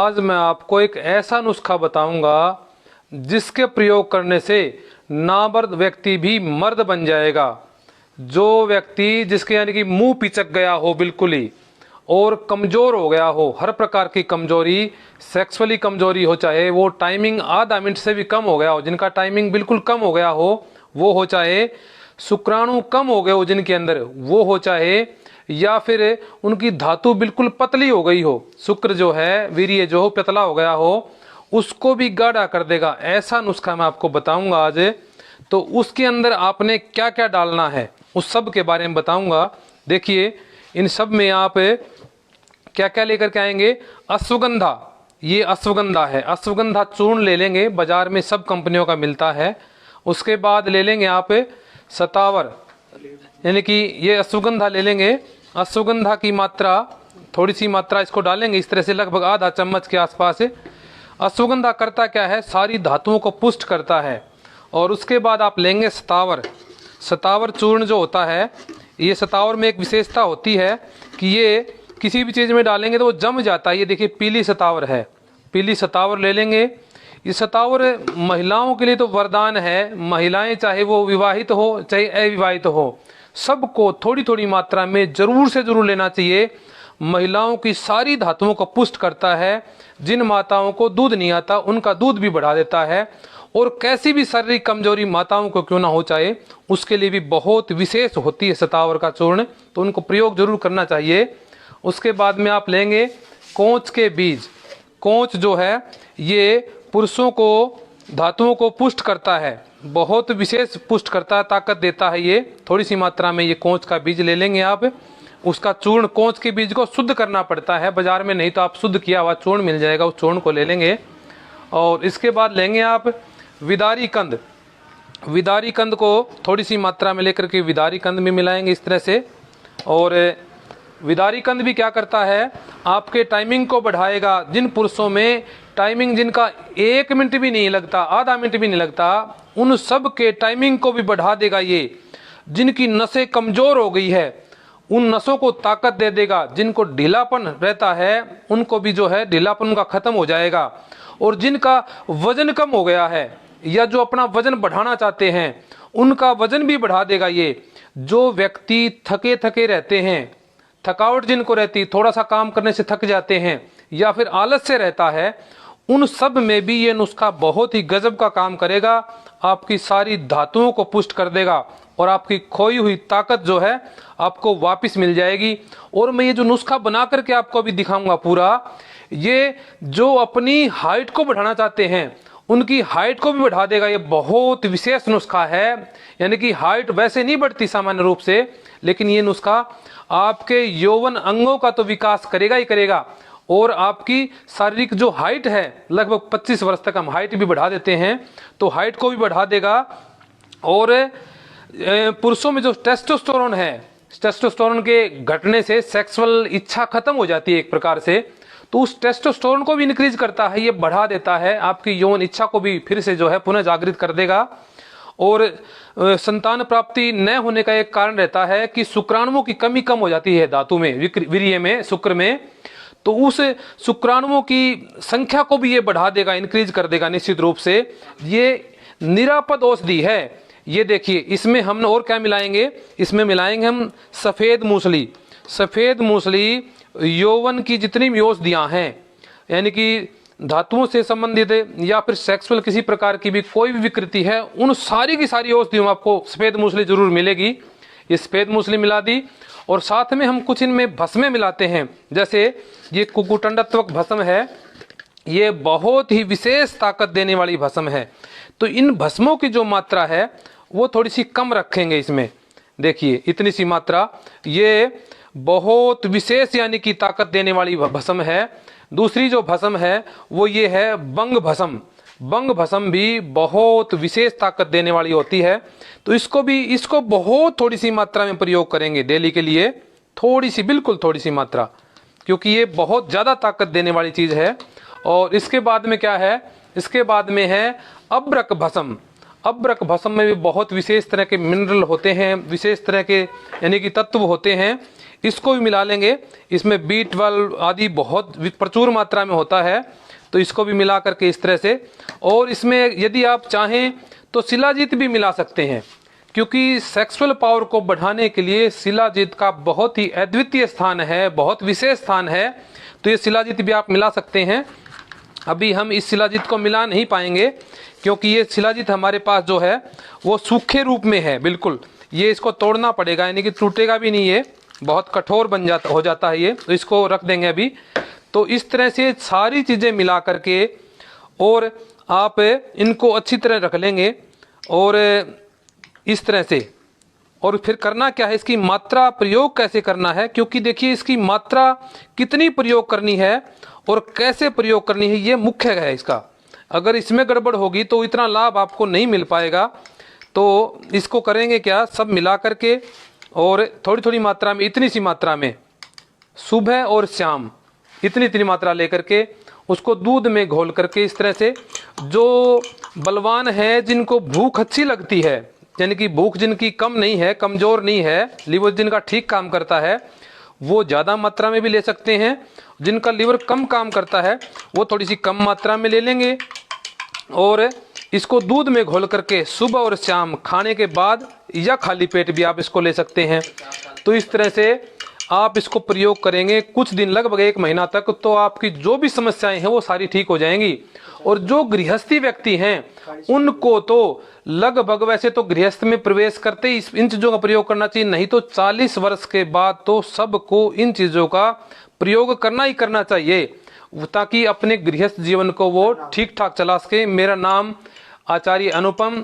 आज मैं आपको एक ऐसा नुस्खा बताऊंगा जिसके प्रयोग करने से नामर्द व्यक्ति भी मर्द बन जाएगा। जो व्यक्ति जिसके यानी कि मुंह पिचक गया हो बिल्कुल ही और कमज़ोर हो गया हो, हर प्रकार की कमजोरी, सेक्सुअली कमजोरी हो, चाहे वो टाइमिंग आधा मिनट से भी कम हो गया हो, जिनका टाइमिंग बिल्कुल कम हो गया हो वो हो, चाहे शुक्राणु कम हो गए हो जिनके अंदर वो हो, चाहे या फिर उनकी धातु बिल्कुल पतली हो गई हो, शुक्र जो है वीर्य जो हो पतला हो गया हो, उसको भी गाढ़ा कर देगा। ऐसा नुस्खा मैं आपको बताऊंगा आज। तो उसके अंदर आपने क्या क्या डालना है उस सब के बारे में बताऊंगा। देखिए इन सब में आप क्या क्या लेकर के आएंगे। अश्वगंधा, ये अश्वगंधा है, अश्वगंधा चूर्ण ले लेंगे, बाजार में सब कंपनियों का मिलता है। उसके बाद ले लेंगे आप सतावर, यानी कि ये अश्वगंधा ले लेंगे। अश्वगंधा की मात्रा, थोड़ी सी मात्रा इसको डालेंगे इस तरह से, लगभग आधा चम्मच के आसपास। अश्वगंधा करता क्या है, सारी धातुओं को पुष्ट करता है। और उसके बाद आप लेंगे सतावर। सतावर चूर्ण जो होता है, ये सतावर में एक विशेषता होती है कि ये किसी भी चीज़ में डालेंगे तो वो जम जाता है। ये देखिए पीली सतावर है, पीली सतावर ले लेंगे। ये सतावर महिलाओं के लिए तो वरदान है। महिलाएं चाहे वो विवाहित हो चाहे अविवाहित हो, सबको थोड़ी थोड़ी मात्रा में जरूर से जरूर लेना चाहिए। महिलाओं की सारी धातुओं को पुष्ट करता है। जिन माताओं को दूध नहीं आता उनका दूध भी बढ़ा देता है। और कैसी भी शारीरिक कमजोरी माताओं को क्यों ना हो, चाहे उसके लिए भी बहुत विशेष होती है सतावर का चूर्ण, तो उनको प्रयोग जरूर करना चाहिए। उसके बाद में आप लेंगे कोंच के बीज। कोंच जो है ये पुरुषों को धातुओं को पुष्ट करता है, बहुत विशेष पुष्ट करता है, ताकत देता है। ये थोड़ी सी मात्रा में ये कोंच का बीज ले लेंगे आप। उसका चूर्ण, कोंच के बीज को शुद्ध करना पड़ता है, बाजार में नहीं तो आप शुद्ध किया हुआ चूर्ण मिल जाएगा, उस चूर्ण को ले लेंगे। और इसके बाद लेंगे आप विदारी कंद। विदारी कंद को थोड़ी सी मात्रा में लेकर के विदारी कंद में मिलाएंगे इस तरह से। और विदारी कंद भी क्या करता है, आपके टाइमिंग को बढ़ाएगा। जिन पुरुषों में टाइमिंग जिनका 1 मिनट भी नहीं लगता, आधा मिनट भी नहीं लगता, उन सब के टाइमिंग को भी बढ़ा देगा ये। जिनकी नसें कमजोर हो गई है उन नसों को ताकत दे देगा। जिनको ढीलापन रहता है उनको भी जो है ढीलापन उनका खत्म हो जाएगा। और जिनका वजन कम हो गया है या जो अपना वजन बढ़ाना चाहते हैं उनका वजन भी बढ़ा देगा ये। जो व्यक्ति थके थके रहते हैं, थकावट जिनको रहती, थोड़ा सा काम करने से थक जाते हैं या फिर आलस से रहता है, उन सब में भी ये नुस्खा बहुत ही गजब का काम करेगा। आपकी सारी धातुओं को पुष्ट कर देगा और आपकी खोई हुई ताकत जो है आपको वापस मिल जाएगी। और मैं ये जो नुस्खा बना करके आपको अभी दिखाऊंगा पूरा, ये जो अपनी हाइट को बढ़ाना चाहते हैं उनकी हाइट को भी बढ़ा देगा। ये बहुत विशेष नुस्खा है, यानी कि हाइट वैसे नहीं बढ़ती सामान्य रूप से, लेकिन ये नुस्खा आपके यौवन अंगों का तो विकास करेगा ही करेगा। और आपकी शारीरिक जो हाइट है, लगभग 25 वर्ष तक हम हाइट भी बढ़ा देते हैं, तो हाइट को भी बढ़ा देगा। और पुरुषों में जो टेस्टोस्टेरोन है, टेस्टोस्टेरोन के घटने से सेक्सुअल इच्छा खत्म हो जाती है एक प्रकार से, तो उस टेस्टोस्टेरोन को भी इंक्रीज करता है, ये बढ़ा देता है। आपकी यौन इच्छा को भी फिर से जो है पुनः जागृत कर देगा। और संतान प्राप्ति न होने का एक कारण रहता है कि शुक्राणुओं की कमी कम हो जाती है धातु में, वीर्य में, शुक्र में, तो उस शुक्राणुओं की संख्या को भी ये बढ़ा देगा, इंक्रीज कर देगा निश्चित रूप से। ये निरापद औषधि है। ये देखिए इसमें हम और क्या मिलाएंगे, इसमें मिलाएंगे हम सफ़ेद मूसली। सफ़ेद मूसली यौवन की जितनी भी औषधियाँ हैं, यानी कि धातुओं से संबंधित या फिर सेक्सुअल किसी प्रकार की भी कोई भी विकृति है, उन सारी की सारी औषधियों में आपको सफ़ेद मूसली जरूर मिलेगी। ये सफ़ेद मूसली मिला दी। और साथ में हम कुछ इनमें भस्में मिलाते हैं, जैसे ये कुकुटंडत्वक भस्म है, ये बहुत ही विशेष ताकत देने वाली भस्म है। तो इन भस्मों की जो मात्रा है वो थोड़ी सी कम रखेंगे इसमें। देखिए इतनी सी मात्रा, ये बहुत विशेष यानी कि ताकत देने वाली भस्म है। दूसरी जो भस्म है वो ये है बंग भस्म। बंग भस्म भी बहुत विशेष ताकत देने वाली होती है। तो इसको बहुत थोड़ी सी मात्रा में प्रयोग करेंगे डेली के लिए, थोड़ी सी, बिल्कुल थोड़ी सी मात्रा, क्योंकि ये बहुत ज़्यादा ताकत देने वाली चीज़ है। और इसके बाद में क्या है, इसके बाद में है अब्रक भस्म। अभ्रक भस्म में भी बहुत विशेष तरह के मिनरल होते हैं, विशेष तरह के यानी कि तत्व होते हैं, इसको भी मिला लेंगे। इसमें B12 आदि बहुत प्रचुर मात्रा में होता है, तो इसको भी मिला करके इस तरह से। और इसमें यदि आप चाहें तो शिलाजीत भी मिला सकते हैं, क्योंकि सेक्सुअल पावर को बढ़ाने के लिए शिलाजीत का बहुत ही अद्वितीय स्थान है, बहुत विशेष स्थान है। तो ये शिलाजीत भी आप मिला सकते हैं। अभी हम इस शिलाजीत को मिला नहीं पाएंगे, क्योंकि ये शिलाजीत हमारे पास जो है वो सूखे रूप में है बिल्कुल। ये इसको तोड़ना पड़ेगा, यानी कि टूटेगा भी नहीं, ये बहुत कठोर हो जाता है ये, तो इसको रख देंगे अभी। तो इस तरह से सारी चीज़ें मिला करके और आप इनको अच्छी तरह रख लेंगे और इस तरह से। और फिर करना क्या है, इसकी मात्रा प्रयोग कैसे करना है, क्योंकि देखिए इसकी मात्रा कितनी प्रयोग करनी है और कैसे प्रयोग करनी है, ये मुख्य है इसका। अगर इसमें गड़बड़ होगी तो इतना लाभ आपको नहीं मिल पाएगा। तो इसको करेंगे क्या, सब मिला करके और थोड़ी थोड़ी मात्रा में, इतनी सी मात्रा में सुबह और शाम इतनी इतनी मात्रा लेकर के उसको दूध में घोल करके इस तरह से, जो बलवान है, जिनको भूख अच्छी लगती है, यानी कि भूख जिनकी कम नहीं है, कमज़ोर नहीं है, लीवर जिनका ठीक काम करता है, वो ज़्यादा मात्रा में भी ले सकते हैं। जिनका लीवर कम काम करता है वो थोड़ी सी कम मात्रा में ले लेंगे और इसको दूध में घोल करके सुबह और शाम खाने के बाद या खाली पेट भी आप इसको ले सकते हैं। तो इस तरह से आप इसको प्रयोग करेंगे कुछ दिन, लगभग 1 महीना तक, तो आपकी जो भी समस्याएं हैं वो सारी ठीक हो जाएंगी। और जो गृहस्थी व्यक्ति हैं उनको तो लगभग, वैसे तो गृहस्थ में प्रवेश करते ही इन चीज़ों का प्रयोग करना चाहिए, नहीं तो 40 वर्ष के बाद तो सबको इन चीज़ों का प्रयोग करना ही करना चाहिए, ताकि अपने गृहस्थ जीवन को वो ठीक ठाक चला सके। मेरा नाम आचार्य अनुपम।